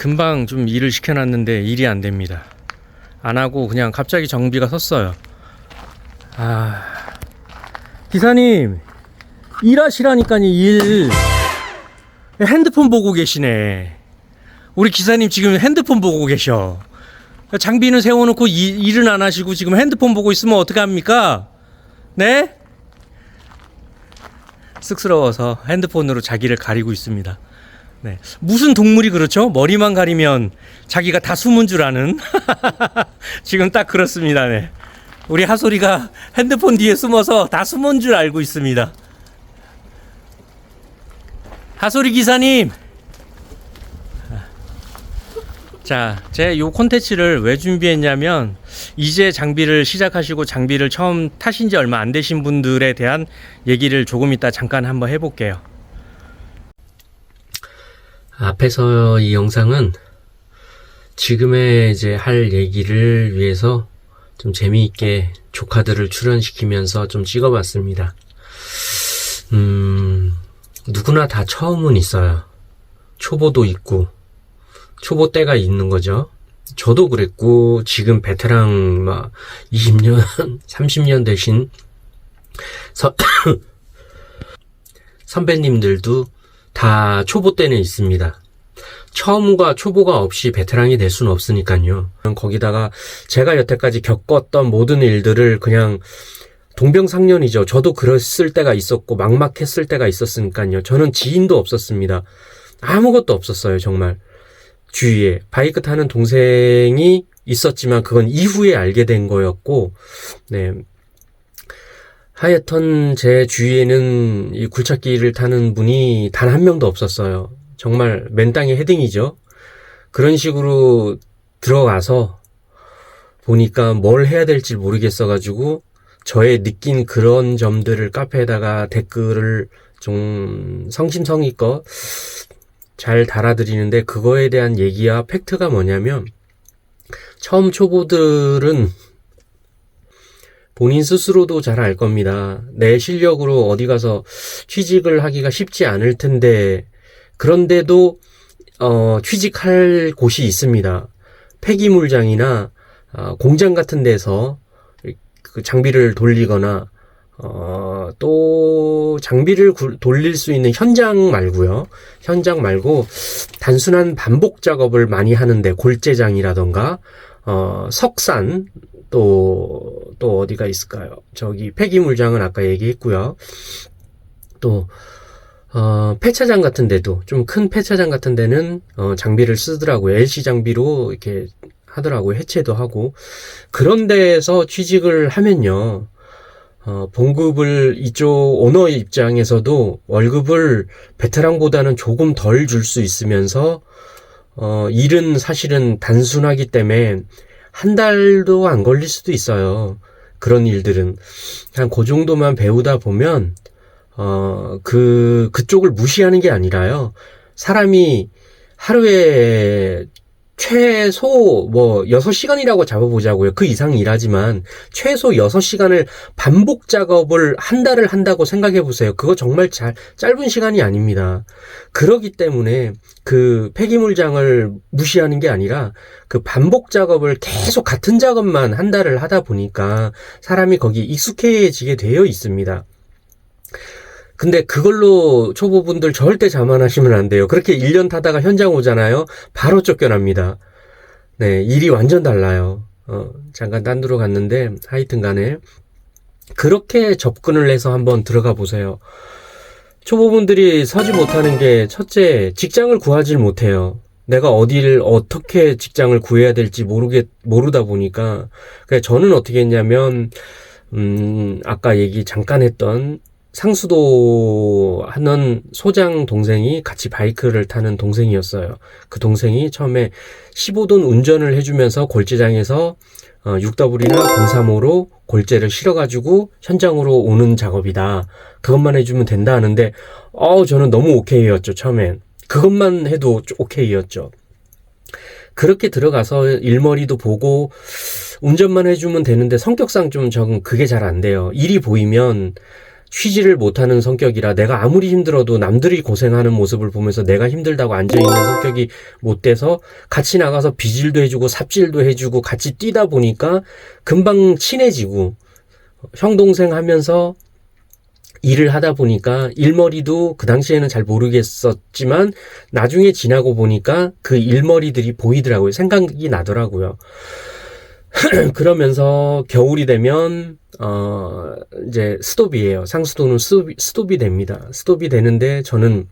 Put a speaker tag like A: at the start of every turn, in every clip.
A: 금방 좀 일을 시켜놨는데 일이 안 됩니다. 안 하고 그냥 갑자기 정비가 섰어요. 기사님, 일하시라니까요, 일. 핸드폰 보고 계시네. 우리 기사님 지금 핸드폰 보고 계셔. 장비는 세워놓고 일은 안 하시고 지금 핸드폰 보고 있으면 어떡합니까? 네? 쑥스러워서 핸드폰으로 자기를 가리고 있습니다. 네. 무슨 동물이 그렇죠? 머리만 가리면 자기가 다 숨은 줄 아는? 지금 딱 그렇습니다. 네. 우리 하솔이가 핸드폰 뒤에 숨어서 다 숨은 줄 알고 있습니다. 하솔이 기사님! 자, 제 요 콘텐츠를 왜 준비했냐면, 이제 장비를 시작하시고 장비를 처음 타신 지 얼마 안 되신 분들에 대한 얘기를 조금 이따 잠깐 한번 해볼게요. 앞에서 이 영상은 지금의 이제 할 얘기를 위해서 좀 재미있게 조카들을 출연시키면서 좀 찍어봤습니다. 누구나 다 처음은 있어요. 초보도 있고, 초보 때가 있는 거죠. 저도 그랬고, 지금 베테랑 20년, 30년 되신 선배님들도 다 초보 때는 있습니다. 처음과 초보가 없이 베테랑이 될 수는 없으니까요. 거기다가 제가 여태까지 겪었던 모든 일들을 그냥 동병상련이죠. 저도 그랬을 때가 있었고 막막했을 때가 있었으니까요. 저는 지인도 없었습니다. 아무것도 없었어요, 정말. 주위에 바이크 타는 동생이 있었지만 그건 이후에 알게 된 거였고, 네. 하여튼 제 주위에는 이 굴착기를 타는 분이 단 한 명도 없었어요. 정말 맨땅에 헤딩이죠. 그런 식으로 들어가서 보니까 뭘 해야 될지 모르겠어가지고 저의 느낀 그런 점들을 카페에다가 댓글을 좀 성심성의껏 잘 달아드리는데, 그거에 대한 얘기와 팩트가 뭐냐면, 처음 초보들은 본인 스스로도 잘 알 겁니다. 내 실력으로 어디 가서 취직을 하기가 쉽지 않을 텐데, 그런데도 취직할 곳이 있습니다. 폐기물장이나 공장 같은 데서 그 장비를 돌리거나 또 장비를 돌릴 수 있는 현장 말고요. 현장 말고 단순한 반복 작업을 많이 하는데, 골재장이라던가 석산, 또 어디가 있을까요? 저기 폐기물장은 아까 얘기했고요. 또 폐차장 같은 데도, 좀 큰 폐차장 같은 데는 장비를 쓰더라고요. LC 장비로 이렇게 하더라고요. 해체도 하고. 그런 데에서 취직을 하면요, 봉급을 이쪽 오너 입장에서도 월급을 베테랑보다는 조금 덜 줄 수 있으면서 일은 사실은 단순하기 때문에 한 달도 안 걸릴 수도 있어요. 그런 일들은 그냥 그 정도만 배우다 보면 그쪽을 무시하는 게 아니라요, 사람이 하루에 최소 6시간이라고 잡아보자고요. 그 이상 일하지만 최소 6시간을 반복 작업을 한 달을 한다고 생각해 보세요. 그거 정말 짧은 시간이 아닙니다. 그러기 때문에 그 폐기물장을 무시하는 게 아니라 그 반복 작업을 계속 같은 작업만 한 달을 하다 보니까 사람이 거기 익숙해지게 되어 있습니다. 근데 그걸로 초보분들 절대 자만하시면 안 돼요. 그렇게 1년 타다가 현장 오잖아요. 바로 쫓겨납니다. 네, 일이 완전 달라요. 잠깐 딴 데로 갔는데, 하여튼 간에 그렇게 접근을 해서 한번 들어가 보세요. 초보분들이 서지 못하는 게, 첫째, 직장을 구하질 못해요. 내가 어디를 어떻게 직장을 구해야 될지 모르다 보니까. 그래서 저는 어떻게 했냐면, 아까 얘기 잠깐 했던 상수도 하는 소장 동생이 같이 바이크를 타는 동생이었어요. 그 동생이 처음에 15돈 운전을 해주면서 골재장에서 6W나 035로 골재를 실어가지고 현장으로 오는 작업이다, 그것만 해주면 된다 하는데, 저는 너무 오케이였죠. 처음엔 그것만 해도 오케이였죠. 그렇게 들어가서 일머리도 보고 운전만 해주면 되는데, 성격상 좀 적은 그게 잘 안 돼요. 일이 보이면 쉬지를 못하는 성격이라 내가 아무리 힘들어도 남들이 고생하는 모습을 보면서 내가 힘들다고 앉아있는 성격이 못 돼서 같이 나가서 비질도 해주고 삽질도 해주고 같이 뛰다 보니까 금방 친해지고 형 동생 하면서 일을 하다 보니까 일머리도 그 당시에는 잘 모르겠었지만 나중에 지나고 보니까 그 일머리들이 보이더라고요. 생각이 나더라고요. 그러면서 겨울이 되면 이제 스톱이에요. 상수도는 스톱이 됩니다. 스톱이 되는데 저는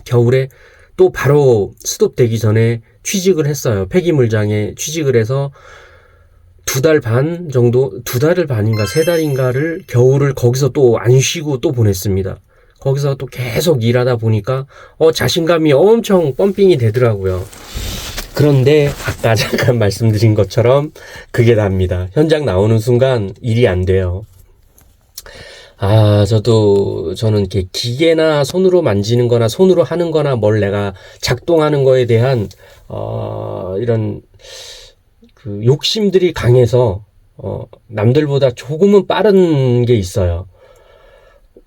A: 겨울에 또 바로 스톱 되기 전에 취직을 했어요. 폐기물장에 취직을 해서 2달 반 정도, 2달을 반인가 3달인가를 겨울을 거기서 또 안 쉬고 또 보냈습니다. 거기서 또 계속 일하다 보니까 자신감이 엄청 펌핑이 되더라고요. 그런데 아까 잠깐 말씀드린 것처럼 그게 답니다. 현장 나오는 순간 일이 안 돼요. 저는 이렇게 기계나 손으로 만지는 거나 손으로 하는 거나 뭘 내가 작동하는 거에 대한 이런 그 욕심들이 강해서 남들보다 조금은 빠른 게 있어요.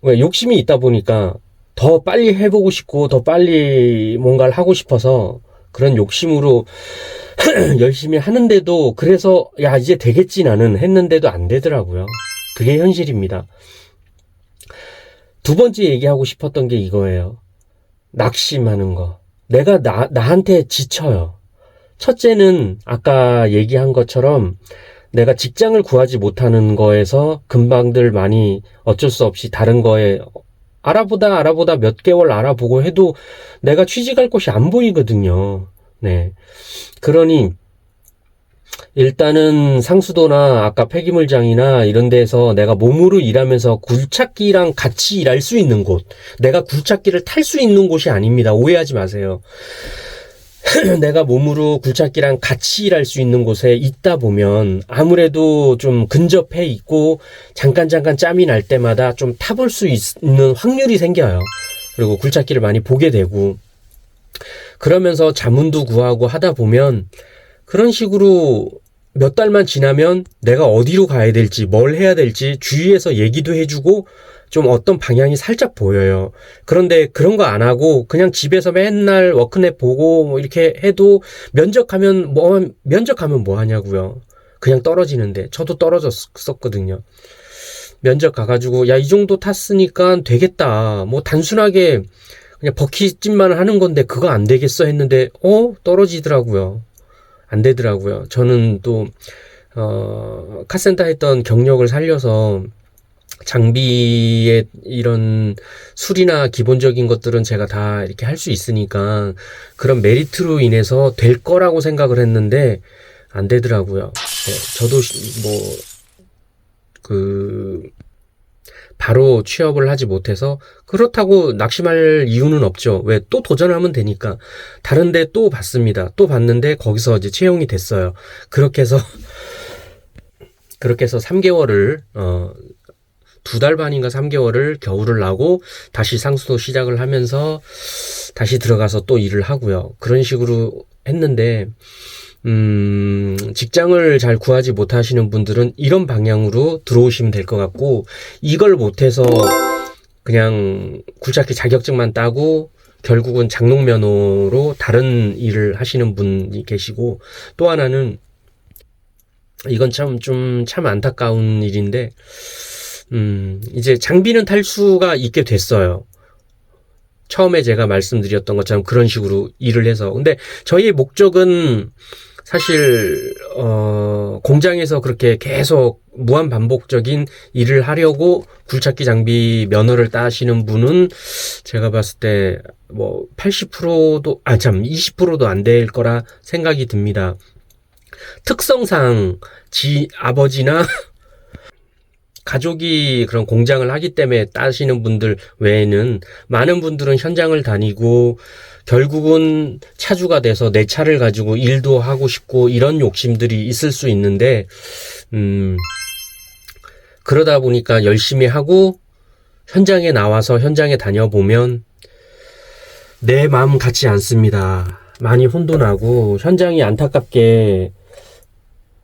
A: 왜 욕심이 있다 보니까 더 빨리 해보고 싶고 더 빨리 뭔가를 하고 싶어서 그런 욕심으로 열심히 하는데도 그래서 야 이제 되겠지 나는 했는데도 안 되더라고요. 그게 현실입니다. 두 번째 얘기하고 싶었던 게 이거예요. 낙심하는 거. 내가 나한테 지쳐요. 첫째는 아까 얘기한 것처럼 내가 직장을 구하지 못하는 거에서 금방들 많이 어쩔 수 없이 다른 거에 알아보다 몇 개월 알아보고 해도 내가 취직할 곳이 안 보이거든요. 네. 그러니 일단은 상수도나 아까 폐기물장이나 이런 데서 내가 몸으로 일하면서 굴착기랑 같이 일할 수 있는 곳, 내가 굴착기를 탈 수 있는 곳이 아닙니다. 오해하지 마세요. 내가 몸으로 굴착기랑 같이 일할 수 있는 곳에 있다 보면 아무래도 좀 근접해 있고 잠깐 짬이 날 때마다 좀 타볼 수 있는 확률이 생겨요. 그리고 굴착기를 많이 보게 되고 그러면서 자문도 구하고 하다 보면 그런 식으로 몇 달만 지나면 내가 어디로 가야 될지 뭘 해야 될지 주위에서 얘기도 해주고 좀 어떤 방향이 살짝 보여요. 그런데 그런 거 안 하고 그냥 집에서 맨날 워크넷 보고 뭐 이렇게 해도 면접하면 뭐 하냐고요. 그냥 떨어지는데 저도 떨어졌었거든요. 면접 가가지고 야 이 정도 탔으니까 되겠다. 뭐 단순하게 그냥 버킷집만 하는 건데 그거 안 되겠어 했는데 떨어지더라고요. 안 되더라고요. 저는 또 카센터 했던 경력을 살려서 장비의 이런 수리나 기본적인 것들은 제가 다 이렇게 할 수 있으니까 그런 메리트로 인해서 될 거라고 생각을 했는데 안 되더라고요. 네, 저도 바로 취업을 하지 못해서 그렇다고 낙심할 이유는 없죠. 왜 또 도전하면 되니까. 다른데 또 봤습니다. 또 봤는데 거기서 이제 채용이 됐어요. 그렇게 해서 3개월을 2달 반인가 3개월을 겨울을 나고 다시 상수도 시작을 하면서 다시 들어가서 또 일을 하고요. 그런 식으로 했는데 직장을 잘 구하지 못하시는 분들은 이런 방향으로 들어오시면 될 것 같고 이걸 못해서 그냥 굴착기 자격증만 따고 결국은 장롱면허로 다른 일을 하시는 분이 계시고 또 하나는 이건 참 안타까운 일인데 이제 장비는 탈 수가 있게 됐어요. 처음에 제가 말씀드렸던 것처럼 그런 식으로 일을 해서. 근데 저희의 목적은 사실 공장에서 그렇게 계속 무한 반복적인 일을 하려고 굴착기 장비 면허를 따시는 분은 제가 봤을 때 뭐 80%도 20%도 안 될 거라 생각이 듭니다. 특성상 아버지나 가족이 그런 공장을 하기 때문에 따시는 분들 외에는 많은 분들은 현장을 다니고 결국은 차주가 돼서 내 차를 가지고 일도 하고 싶고 이런 욕심들이 있을 수 있는데 그러다 보니까 열심히 하고 현장에 나와서 현장에 다녀보면 내 마음 같지 않습니다. 많이 혼돈하고 현장이 안타깝게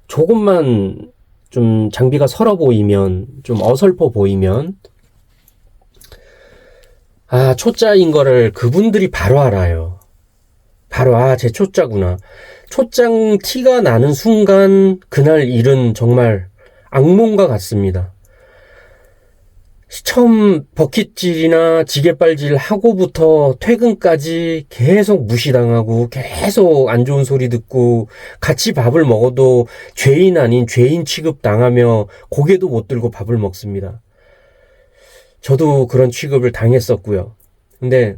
A: 조금만 좀 장비가 서러 보이면 좀 어설퍼 보이면 아, 초짜인 거를 그분들이 바로 알아요. 바로, 아, 제 초짜구나. 초장 티가 나는 순간 그날 일은 정말 악몽과 같습니다. 처음 버킷질이나 지게빨질 하고부터 퇴근까지 계속 무시당하고 계속 안 좋은 소리 듣고 같이 밥을 먹어도 죄인 아닌 죄인 취급당하며 고개도 못 들고 밥을 먹습니다. 저도 그런 취급을 당했었고요. 근데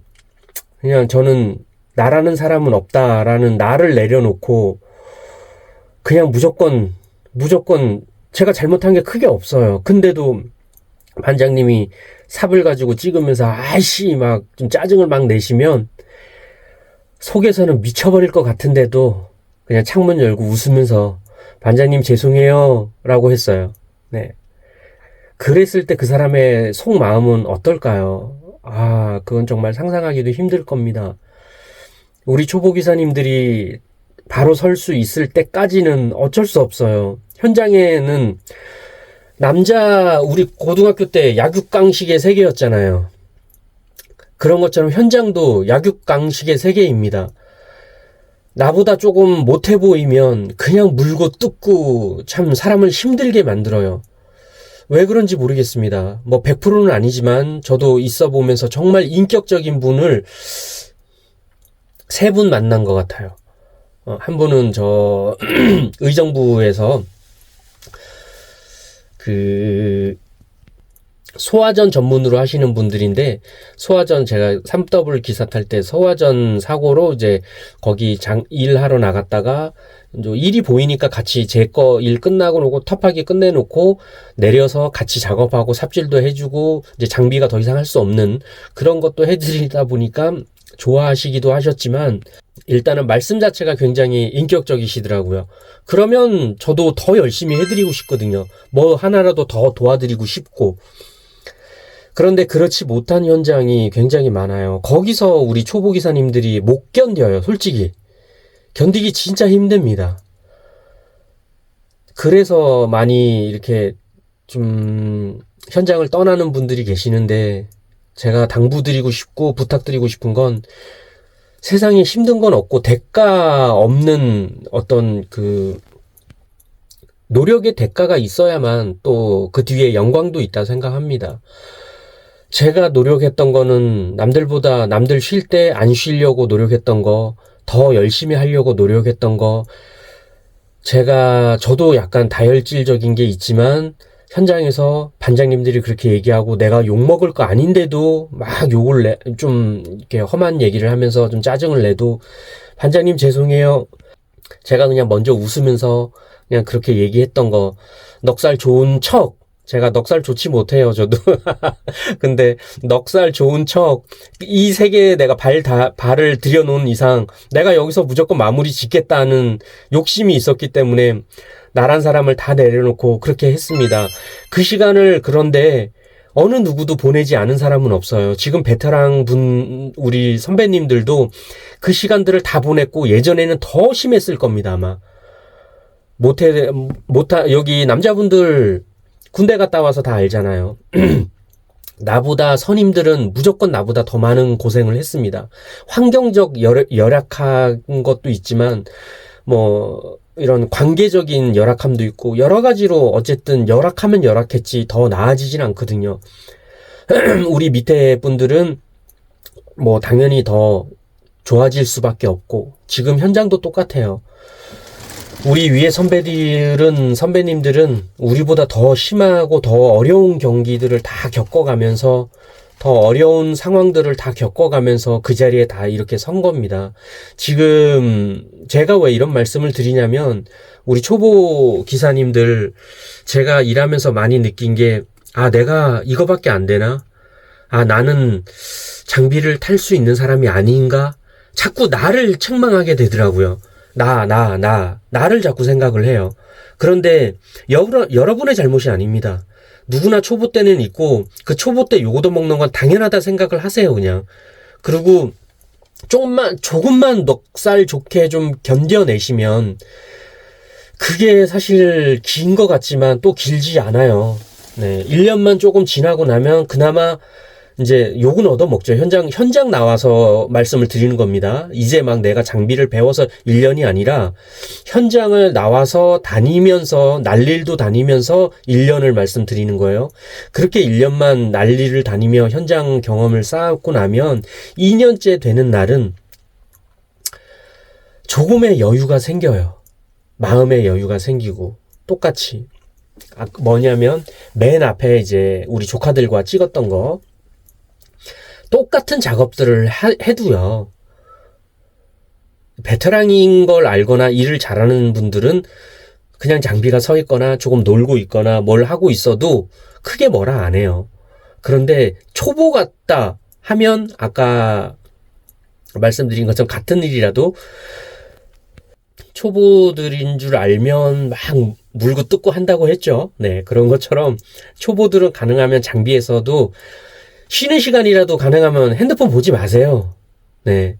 A: 그냥 저는 나라는 사람은 없다라는 나를 내려놓고 그냥 무조건 제가 잘못한 게 크게 없어요. 근데도 반장님이 삽을 가지고 찍으면서 아이씨 막 좀 짜증을 막 내시면 속에서는 미쳐버릴 것 같은데도 그냥 창문 열고 웃으면서 반장님 죄송해요 라고 했어요. 네. 그랬을 때 그 사람의 속마음은 어떨까요? 아, 그건 정말 상상하기도 힘들 겁니다. 우리 초보기사님들이 바로 설 수 있을 때까지는 어쩔 수 없어요. 현장에는 우리 고등학교 때 약육강식의 세계였잖아요. 그런 것처럼 현장도 약육강식의 세계입니다. 나보다 조금 못해 보이면 그냥 물고 뜯고 참 사람을 힘들게 만들어요. 왜 그런지 모르겠습니다. 뭐 100%는 아니지만 저도 있어 보면서 정말 인격적인 분을 3분 만난 것 같아요. 한 분은 저 의정부에서 그 소화전 전문으로 하시는 분들인데, 소화전 제가 3W 기사 탈 때 소화전 사고로 이제 거기 일하러 나갔다가 이제 일이 보이니까 같이 제 거 일 끝나고 놓고 텁하게 끝내놓고 내려서 같이 작업하고 삽질도 해주고 이제 장비가 더 이상 할 수 없는 그런 것도 해드리다 보니까 좋아하시기도 하셨지만 일단은 말씀 자체가 굉장히 인격적이시더라고요. 그러면 저도 더 열심히 해드리고 싶거든요. 뭐 하나라도 더 도와드리고 싶고. 그런데 그렇지 못한 현장이 굉장히 많아요. 거기서 우리 초보기사님들이 못 견뎌요, 솔직히. 견디기 진짜 힘듭니다. 그래서 많이 이렇게 좀 현장을 떠나는 분들이 계시는데, 제가 당부드리고 싶고 부탁드리고 싶은 건 세상에 힘든 건 없고 대가 없는 어떤 그 노력의 대가가 있어야만 또 그 뒤에 영광도 있다 생각합니다. 제가 노력했던 거는 남들 쉴 때 안 쉬려고 노력했던 거, 더 열심히 하려고 노력했던 거, 저도 약간 다혈질적인 게 있지만 현장에서 반장님들이 그렇게 얘기하고 내가 욕먹을 거 아닌데도 막 좀 이렇게 험한 얘기를 하면서 좀 짜증을 내도 반장님 죄송해요. 제가 그냥 먼저 웃으면서 그냥 그렇게 얘기했던 거, 넉살 좋은 척, 제가 넉살 좋지 못해요, 저도. 근데 넉살 좋은 척, 이 세계에 내가 발을 들여놓은 이상 내가 여기서 무조건 마무리 짓겠다는 욕심이 있었기 때문에 나란 사람을 다 내려놓고 그렇게 했습니다. 그 시간을 그런데 어느 누구도 보내지 않은 사람은 없어요. 지금 베테랑 우리 선배님들도 그 시간들을 다 보냈고 예전에는 더 심했을 겁니다, 아마. 여기 남자분들 군대 갔다 와서 다 알잖아요. 나보다 선임들은 무조건 나보다 더 많은 고생을 했습니다. 환경적 열악한 것도 있지만 뭐 이런 관계적인 열악함도 있고 여러 가지로 어쨌든 열악하면 열악했지 더 나아지진 않거든요. 우리 밑에 분들은 뭐 당연히 더 좋아질 수밖에 없고 지금 현장도 똑같아요. 우리 위에 선배님들은 우리보다 더 심하고 더 어려운 경기들을 다 겪어가면서 더 어려운 상황들을 다 겪어가면서 그 자리에 다 이렇게 선 겁니다. 지금 제가 왜 이런 말씀을 드리냐면 우리 초보 기사님들 제가 일하면서 많이 느낀 게 내가 이거밖에 안 되나? 나는 장비를 탈 수 있는 사람이 아닌가? 자꾸 나를 책망하게 되더라고요. 나를 자꾸 생각을 해요. 그런데 여러분의 잘못이 아닙니다. 누구나 초보 때는 있고 그 초보 때 요거도 먹는 건 당연하다 생각을 하세요, 그냥. 그리고 조금만 넉살 좋게 좀 견뎌내시면 그게 사실 긴 것 같지만 또 길지 않아요. 네, 1년만 조금 지나고 나면 그나마 이제 욕은 얻어먹죠. 현장 나와서 말씀을 드리는 겁니다. 이제 막 내가 장비를 배워서 1년이 아니라 현장을 나와서 다니면서 날일도 다니면서 1년을 말씀드리는 거예요. 그렇게 1년만 날일을 다니며 현장 경험을 쌓고 나면 2년째 되는 날은 조금의 여유가 생겨요. 마음의 여유가 생기고 똑같이 뭐냐면 맨 앞에 이제 우리 조카들과 찍었던 거 똑같은 작업들을 해도요. 베테랑인 걸 알거나 일을 잘하는 분들은 그냥 장비가 서 있거나 조금 놀고 있거나 뭘 하고 있어도 크게 뭐라 안 해요. 그런데 초보 같다 하면 아까 말씀드린 것처럼 같은 일이라도 초보들인 줄 알면 막 물고 뜯고 한다고 했죠. 네, 그런 것처럼 초보들은 가능하면 장비에서도 쉬는 시간이라도 가능하면 핸드폰 보지 마세요. 네.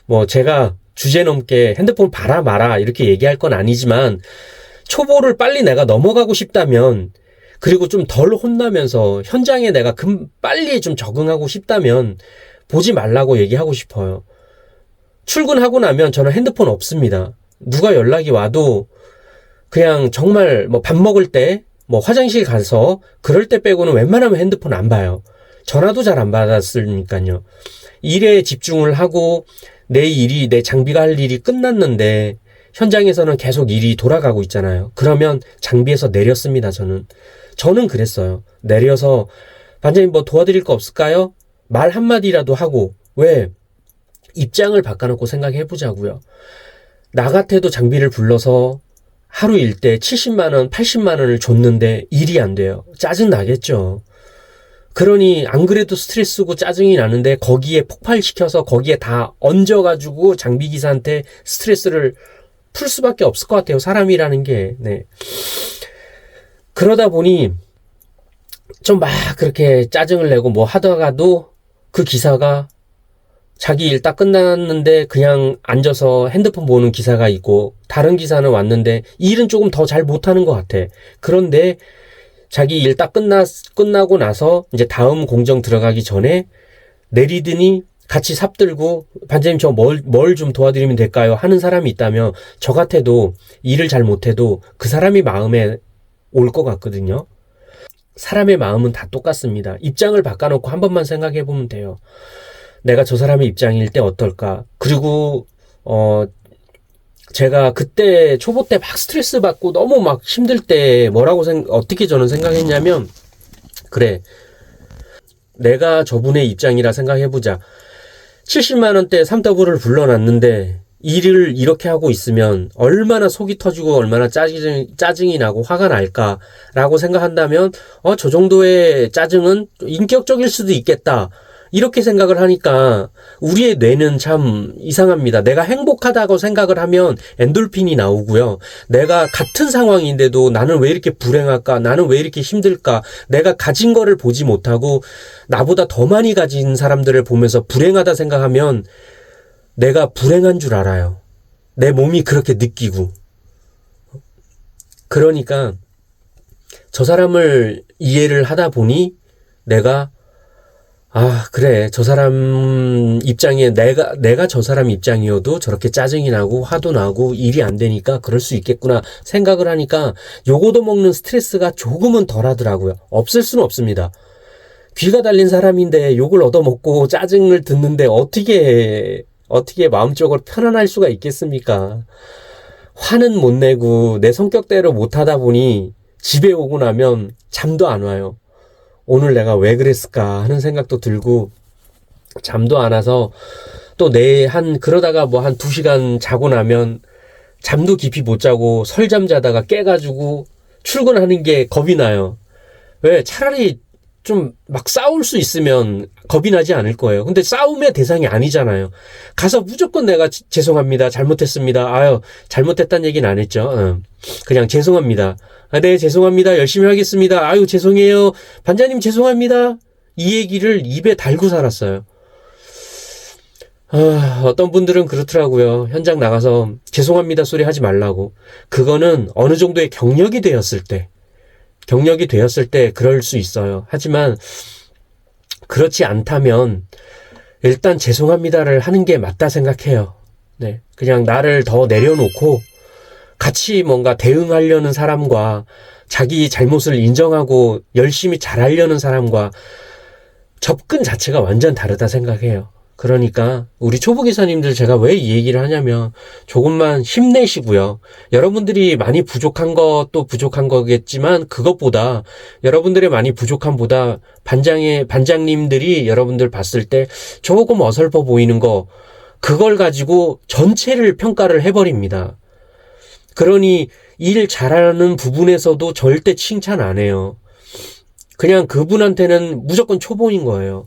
A: 뭐 제가 주제 넘게 핸드폰 봐라 마라 이렇게 얘기할 건 아니지만 초보를 빨리 내가 넘어가고 싶다면 그리고 좀 덜 혼나면서 현장에 내가 빨리 좀 적응하고 싶다면 보지 말라고 얘기하고 싶어요. 출근하고 나면 저는 핸드폰 없습니다. 누가 연락이 와도 그냥 정말 뭐 밥 먹을 때 뭐 화장실 가서 그럴 때 빼고는 웬만하면 핸드폰 안 봐요. 전화도 잘 안 받았으니까요. 일에 집중을 하고 내 장비가 할 일이 끝났는데 현장에서는 계속 일이 돌아가고 있잖아요. 그러면 장비에서 내렸습니다. 저는 그랬어요. 내려서 반장님 뭐 도와드릴 거 없을까요? 말 한마디라도 하고 왜? 입장을 바꿔놓고 생각해보자고요. 나 같아도 장비를 불러서 하루 일 때 70만 원, 80만 원을 줬는데 일이 안 돼요. 짜증 나겠죠. 그러니 안 그래도 스트레스고 짜증이 나는데 거기에 폭발시켜서 거기에 다 얹어가지고 장비기사한테 스트레스를 풀 수밖에 없을 것 같아요. 사람이라는 게. 네. 그러다 보니 좀 막 그렇게 짜증을 내고 뭐 하다가도 그 기사가 자기 일 딱 끝났는데 그냥 앉아서 핸드폰 보는 기사가 있고 다른 기사는 왔는데 일은 조금 더 잘 못하는 것 같아. 그런데 자기 일 딱 끝나고 나서 이제 다음 공정 들어가기 전에 내리더니 같이 삽들고 반장님 저 뭘 좀 도와드리면 될까요? 하는 사람이 있다면 저 같아도 일을 잘 못해도 그 사람이 마음에 올 것 같거든요. 사람의 마음은 다 똑같습니다. 입장을 바꿔놓고 한 번만 생각해 보면 돼요. 내가 저 사람의 입장일 때 어떨까? 그리고 제가 그때 초보 때 막 스트레스 받고 너무 막 힘들 때 어떻게 저는 생각했냐면 그래 내가 저분의 입장이라 생각해보자. 70만 원대 3더블을 불러놨는데 일을 이렇게 하고 있으면 얼마나 속이 터지고 얼마나 짜증이 나고 화가 날까라고 생각한다면 저 정도의 짜증은 인격적일 수도 있겠다. 이렇게 생각을 하니까 우리의 뇌는 참 이상합니다. 내가 행복하다고 생각을 하면 엔돌핀이 나오고요. 내가 같은 상황인데도 나는 왜 이렇게 불행할까? 나는 왜 이렇게 힘들까? 내가 가진 거를 보지 못하고 나보다 더 많이 가진 사람들을 보면서 불행하다 생각하면 내가 불행한 줄 알아요. 내 몸이 그렇게 느끼고. 그러니까 저 사람을 이해를 하다 보니 내가 그래. 저 사람 입장에 내가 저 사람 입장이어도 저렇게 짜증이 나고 화도 나고 일이 안 되니까 그럴 수 있겠구나 생각을 하니까 요거도 먹는 스트레스가 조금은 덜 하더라고요. 없을 수는 없습니다. 귀가 달린 사람인데 욕을 얻어먹고 짜증을 듣는데 어떻게 마음적으로 편안할 수가 있겠습니까? 화는 못 내고 내 성격대로 못 하다 보니 집에 오고 나면 잠도 안 와요. 오늘 내가 왜 그랬을까 하는 생각도 들고 잠도 안 와서 또 그러다가 뭐 한 2시간 자고 나면 잠도 깊이 못 자고 설잠 자다가 깨가지고 출근하는 게 겁이 나요. 왜? 차라리 좀 막 싸울 수 있으면 겁이 나지 않을 거예요. 근데 싸움의 대상이 아니잖아요. 가서 무조건 내가 죄송합니다. 잘못했습니다. 잘못했다는 얘기는 안 했죠. 그냥 죄송합니다. 네, 죄송합니다. 열심히 하겠습니다. 죄송해요. 반장님 죄송합니다. 이 얘기를 입에 달고 살았어요. 어떤 분들은 그렇더라고요. 현장 나가서 죄송합니다 소리 하지 말라고. 그거는 어느 정도의 경력이 되었을 때 그럴 수 있어요. 하지만 그렇지 않다면 일단 죄송합니다를 하는 게 맞다 생각해요. 네, 그냥 나를 더 내려놓고 같이 뭔가 대응하려는 사람과 자기 잘못을 인정하고 열심히 잘하려는 사람과 접근 자체가 완전 다르다 생각해요. 그러니까 우리 초보 기사님들 제가 왜 이 얘기를 하냐면 조금만 힘내시고요. 여러분들이 많이 부족한 것도 부족한 거겠지만 그것보다 여러분들의 많이 부족함보다 반장님들이 여러분들 봤을 때 조금 어설퍼 보이는 거 그걸 가지고 전체를 평가를 해버립니다. 그러니 일 잘하는 부분에서도 절대 칭찬 안 해요. 그냥 그분한테는 무조건 초보인 거예요.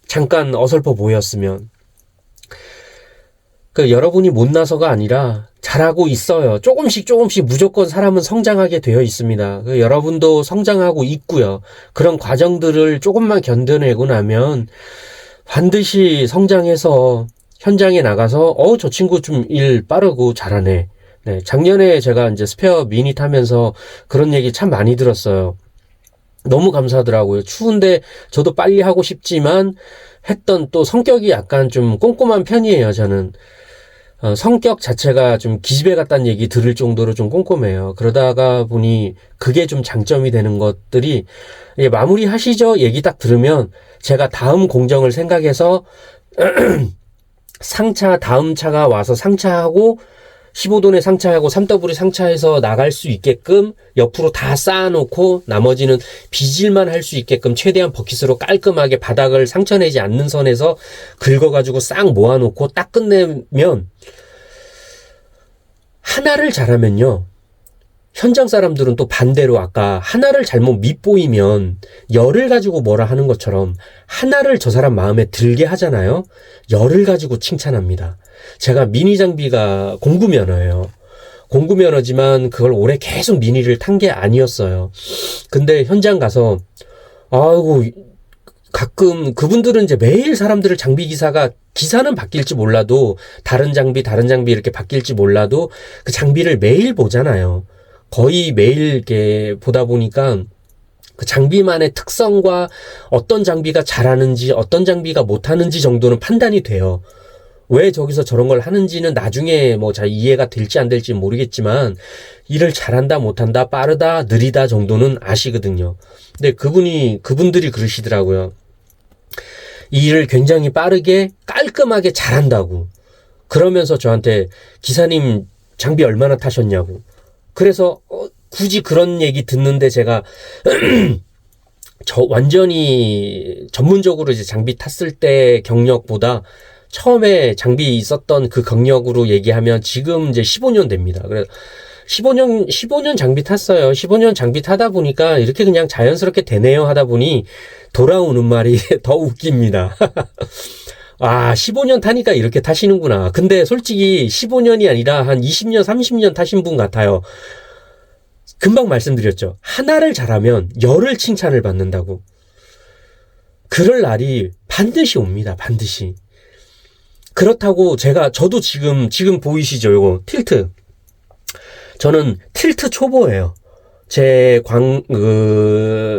A: 잠깐 어설퍼 보였으면. 여러분이 못나서가 아니라 잘하고 있어요. 조금씩 무조건 사람은 성장하게 되어 있습니다. 여러분도 성장하고 있고요. 그런 과정들을 조금만 견뎌내고 나면 반드시 성장해서 현장에 나가서 저 친구 좀 일 빠르고 잘하네. 네, 작년에 제가 이제 스페어 미니 타면서 그런 얘기 참 많이 들었어요. 너무 감사하더라고요. 추운데 저도 빨리 하고 싶지만 했던 또 성격이 약간 좀 꼼꼼한 편이에요, 저는. 성격 자체가 좀 기집애 같다는 얘기 들을 정도로 좀 꼼꼼해요. 그러다가 보니 그게 좀 장점이 되는 것들이 마무리 하시죠? 얘기 딱 들으면 제가 다음 공정을 생각해서 다음 차가 와서 상차하고 15돈에 상차하고 3W 상차해서 나갈 수 있게끔 옆으로 다 쌓아놓고 나머지는 빗질만 할 수 있게끔 최대한 버킷으로 깔끔하게 바닥을 상처내지 않는 선에서 긁어가지고 싹 모아놓고 딱 끝내면 하나를 잘하면요. 현장 사람들은 또 반대로 아까 하나를 잘못 밉보이면 열을 가지고 뭐라 하는 것처럼 하나를 저 사람 마음에 들게 하잖아요. 열을 가지고 칭찬합니다. 제가 미니 장비가 공구면허예요. 공구면허지만 그걸 올해 계속 미니를 탄 게 아니었어요. 근데 현장 가서 아이고 가끔 그분들은 이제 매일 사람들을 기사는 바뀔지 몰라도 다른 장비 이렇게 바뀔지 몰라도 그 장비를 매일 보잖아요. 거의 매일 이렇게 보다 보니까 그 장비만의 특성과 어떤 장비가 잘하는지 어떤 장비가 못하는지 정도는 판단이 돼요. 왜 저기서 저런 걸 하는지는 나중에 잘 이해가 될지 안 될지 모르겠지만 일을 잘한다 못한다 빠르다 느리다 정도는 아시거든요. 근데 그분들이 그러시더라고요. 이 일을 굉장히 빠르게 깔끔하게 잘한다고. 그러면서 저한테 기사님 장비 얼마나 타셨냐고. 그래서 굳이 그런 얘기 듣는데 제가 완전히 전문적으로 이제 장비 탔을 때 경력보다 처음에 장비 있었던 그 경력으로 얘기하면 지금 이제 15년 됩니다. 그래서 15년 장비 탔어요. 15년 장비 타다 보니까 이렇게 그냥 자연스럽게 되네요 하다 보니 돌아오는 말이 더 웃깁니다. 15년 타니까 이렇게 타시는구나. 근데 솔직히 15년이 아니라 한 20년, 30년 타신 분 같아요. 금방 말씀드렸죠. 하나를 잘하면 열을 칭찬을 받는다고. 그럴 날이 반드시 옵니다. 반드시. 그렇다고 저도 지금 보이시죠? 요거 틸트. 저는 틸트 초보예요. 제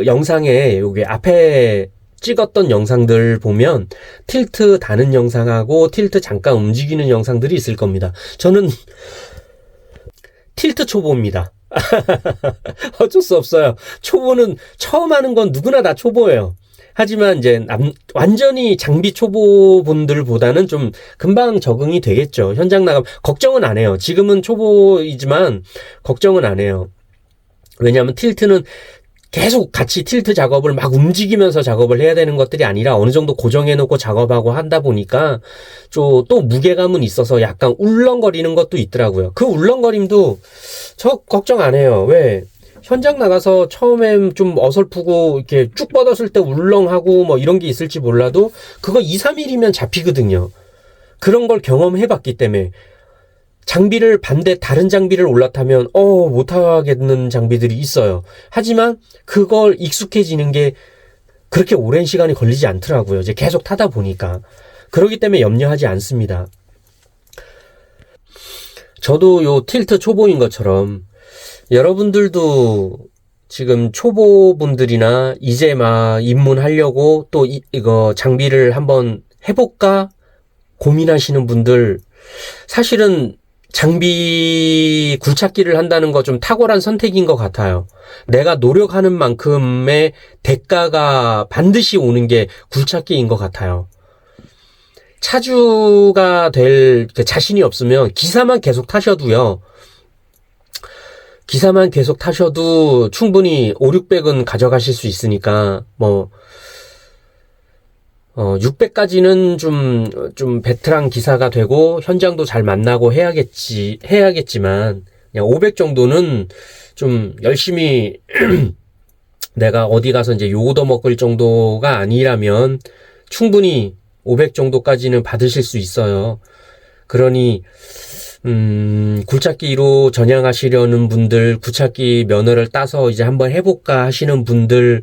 A: 영상에 여기 앞에 찍었던 영상들 보면 틸트 다는 영상하고 틸트 잠깐 움직이는 영상들이 있을 겁니다. 저는 틸트 초보입니다. 어쩔 수 없어요. 초보는 처음 하는 건 누구나 다 초보예요. 하지만 이제 완전히 장비 초보분들보다는 좀 금방 적응이 되겠죠. 현장 나가면 걱정은 안 해요. 지금은 초보이지만 걱정은 안 해요. 왜냐하면 틸트는 계속 같이 틸트 작업을 막 움직이면서 작업을 해야 되는 것들이 아니라 어느 정도 고정해놓고 작업하고 한다 보니까 또 무게감은 있어서 약간 울렁거리는 것도 있더라고요. 그 울렁거림도 저 걱정 안 해요. 왜? 현장 나가서 처음엔 좀 어설프고 이렇게 쭉 뻗었을 때 울렁하고 이런 게 있을지 몰라도 그거 2, 3일이면 잡히거든요. 그런 걸 경험해봤기 때문에 장비를 다른 장비를 올라타면 못하겠는 장비들이 있어요. 하지만 그걸 익숙해지는 게 그렇게 오랜 시간이 걸리지 않더라고요. 이제 계속 타다 보니까. 그렇기 때문에 염려하지 않습니다. 저도 요 틸트 초보인 것처럼 여러분들도 지금 초보분들이나 이제 막 입문하려고 또 이거 장비를 한번 해볼까 고민하시는 분들, 사실은 장비 굴착기를 한다는 거 좀 탁월한 선택인 것 같아요. 내가 노력하는 만큼의 대가가 반드시 오는 게 굴착기인 것 같아요. 차주가 될 자신이 없으면 기사만 계속 타셔도요. 기사만 계속 타셔도 충분히 5, 600은 가져가실 수 있으니까 600까지는 좀 베테랑 기사가 되고 현장도 잘 만나고 해야겠지만 그냥 500 정도는 좀 열심히 내가 어디 가서 이제 요 얻어먹을 정도가 아니라면 충분히 500 정도까지는 받으실 수 있어요. 그러니 굴착기로 전향하시려는 분들, 굴착기 면허를 따서 이제 한번 해볼까 하시는 분들,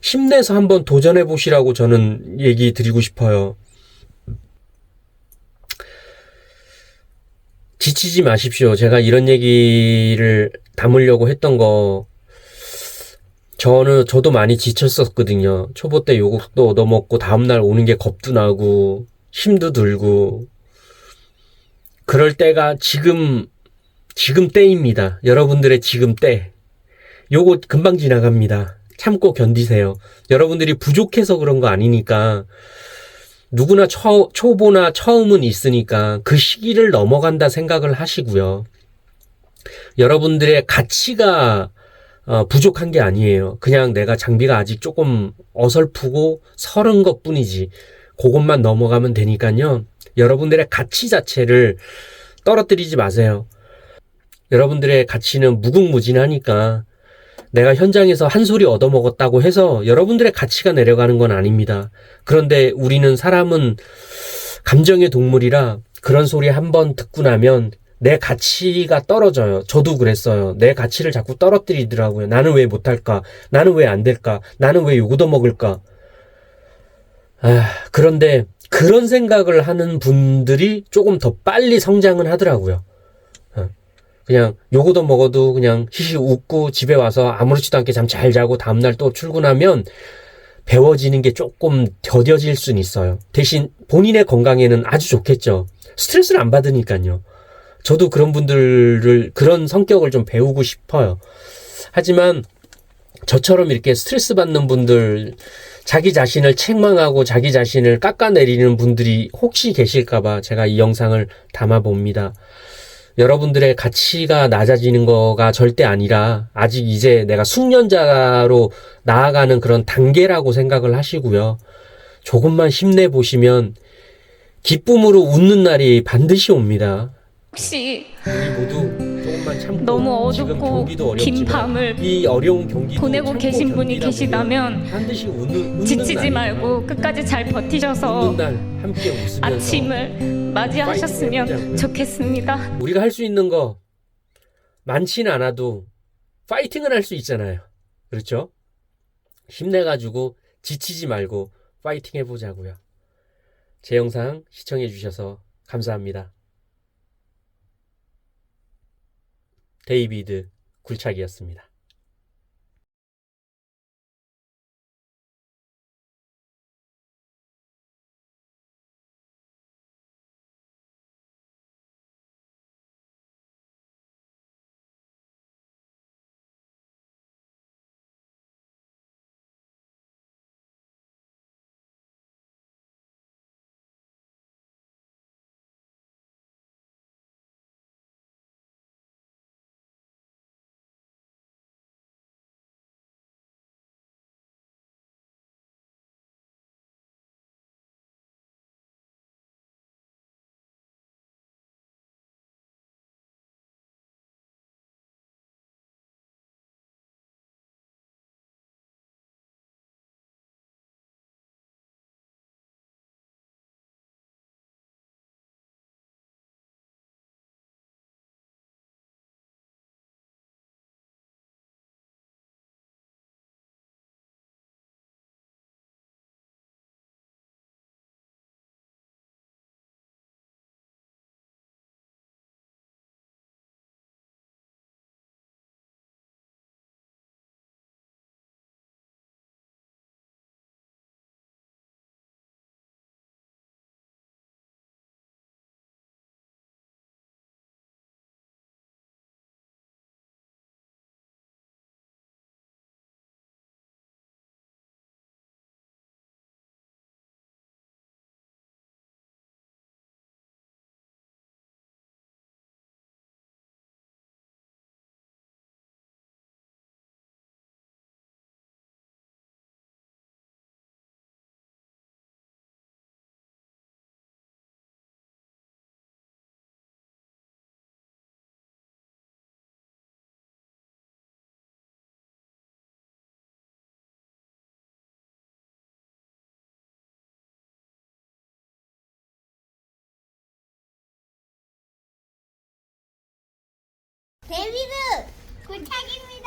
A: 힘내서 한번 도전해 보시라고 저는 얘기 드리고 싶어요. 지치지 마십시오. 제가 이런 얘기를 담으려고 했던 거, 저도 많이 지쳤었거든요. 초보 때 요것도 얻어먹고 다음날 오는 게 겁도 나고, 힘도 들고, 그럴 때가 지금 때입니다. 여러분들의 지금 때. 요거 금방 지나갑니다. 참고 견디세요. 여러분들이 부족해서 그런 거 아니니까, 누구나 초보나 처음은 있으니까 그 시기를 넘어간다 생각을 하시고요. 여러분들의 가치가 부족한 게 아니에요. 그냥 내가 장비가 아직 조금 어설프고 서른 것 뿐이지. 그것만 넘어가면 되니까요. 여러분들의 가치 자체를 떨어뜨리지 마세요. 여러분들의 가치는 무궁무진하니까 내가 현장에서 한 소리 얻어먹었다고 해서 여러분들의 가치가 내려가는 건 아닙니다. 그런데 우리는 사람은 감정의 동물이라 그런 소리 한 번 듣고 나면 내 가치가 떨어져요. 저도 그랬어요. 내 가치를 자꾸 떨어뜨리더라고요. 나는 왜 못할까? 나는 왜 안 될까? 나는 왜 욕 얻어먹을까? 그런데 그런 생각을 하는 분들이 조금 더 빨리 성장은 하더라고요. 그냥 요거도 먹어도 그냥 히히 웃고 집에 와서 아무렇지도 않게 잠 잘 자고 다음날 또 출근하면 배워지는 게 조금 더뎌질 수는 있어요. 대신 본인의 건강에는 아주 좋겠죠. 스트레스를 안 받으니까요. 저도 그런 성격을 좀 배우고 싶어요. 하지만 저처럼 이렇게 스트레스 받는 분들, 자기 자신을 책망하고 자기 자신을 깎아내리는 분들이 혹시 계실까봐 제가 이 영상을 담아봅니다. 여러분들의 가치가 낮아지는 거가 절대 아니라 아직 이제 내가 숙련자로 나아가는 그런 단계라고 생각을 하시고요. 조금만 힘내보시면 기쁨으로 웃는 날이 반드시 옵니다.
B: 혹시
A: 우리 모두 조금만 참고
B: 너무
A: 지금
B: 어둡고
A: 경기도
B: 긴
A: 어렵지만
B: 밤을
A: 이 어려운 경기도
B: 보내고
A: 참고
B: 계신 분이
A: 견디다
B: 계시다면
A: 보면 반드시 웃는
B: 지치지
A: 날이
B: 말고 끝까지 잘 버티셔서
A: 웃는 날 함께 웃으면서
B: 아침을 맞이하셨으면
A: 파이팅 해보자고요.
B: 좋겠습니다.
A: 우리가 할 수 있는 거 많지는 않아도 파이팅은 할 수 있잖아요. 그렇죠? 힘내가지고 지치지 말고 파이팅 해보자고요. 제 영상 시청해주셔서 감사합니다. 데이비드 굴착이었습니다.
C: 데뷔드 부탁입니다.